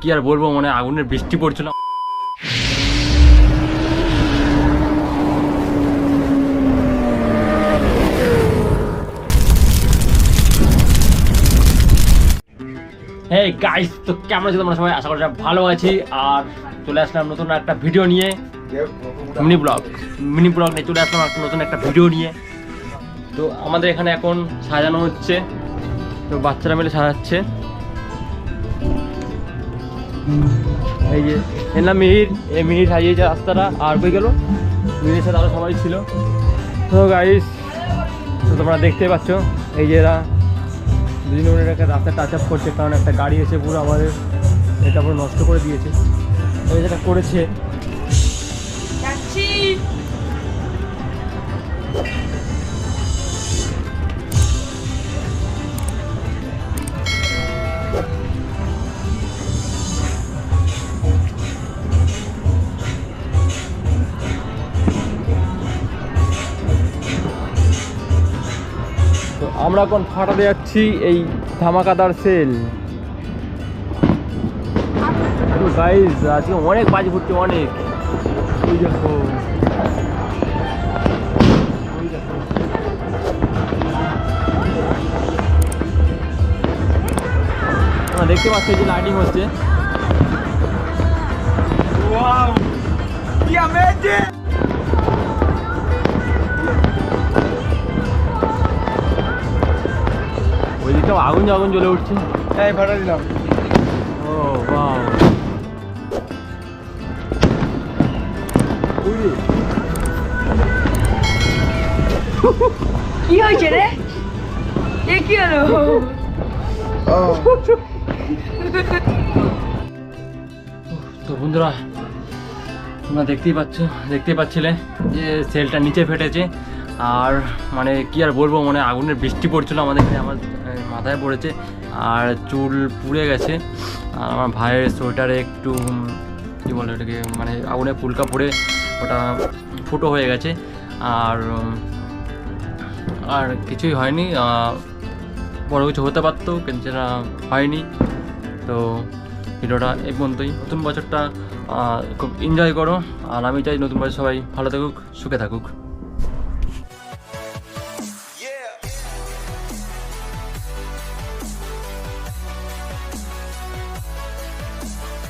কি আর বলবো, মানে আগুনের বৃষ্টি পড়ছিল। হেই গাইস, তো কেমন আছো তোমরা সবাই? আশা করি ভালো আছি। আর চলে আসলাম নতুন একটা ভিডিও নিয়ে, মিনি ব্লগ নিয়ে চলে আসলাম নতুন একটা ভিডিও নিয়ে। তো আমাদের এখানে এখন সাজানো হচ্ছে, তো বাচ্চারা মিলে সাজাচ্ছে। এই যে এর নাম মিহির, এই মিহির সাজিয়েছে রাস্তাটা। আর কই গেল মিহিরের সাথে আরও সবাই ছিল। তো গাইস, তো তোমরা দেখতেই পাচ্ছ এই যে এরা দুজনে একটা রাস্তা টাচ আপ করছে, কারণ একটা গাড়ি এসে পুরো আমাদের এটা পুরো নষ্ট করে দিয়েছে। এই যেটা করেছে আমরা এখন ফাটাতে যাচ্ছি এই ধামাকাদার সেল। গাইস আজকে অনেক বাজি ফুটছে, অনেক। ওই দেখো দেখতে পাচ্ছি যে লাইটিং হচ্ছে। ওইদিকে আগুন আগুন জ্বলে উঠছে। এই ফাটা দিলাম। ও বাহ, কি হয়েছে রে? এ কি হলো? তো বন্ধুরা, তোমরা দেখতেই পাচ্ছিলে যে সেলটা নিচে ফেটেছে। আর মানে কি আর বলবো, মানে আগুনের বৃষ্টি পড়ছিল আমাদের এখানে, আমার মাথায় পড়েছে আর চুল পুড়ে গেছে। আর আমার ভাইয়ের সোয়েটারে একটু কী বলে ওটাকে, মানে আগুনে পুলকা পড়ে ওটা ফুটো হয়ে গেছে। আর কিছুই হয়নি, বড় কিছু হতে পারতো কিন্তু সেটা হয়নি। তো ভিডিওটা এই পর্যন্তই। নতুন বছরটা খুব এনজয় করো, আর আমি চাই নতুন বছর সবাই ভালো থাকুক, সুখে থাকুক।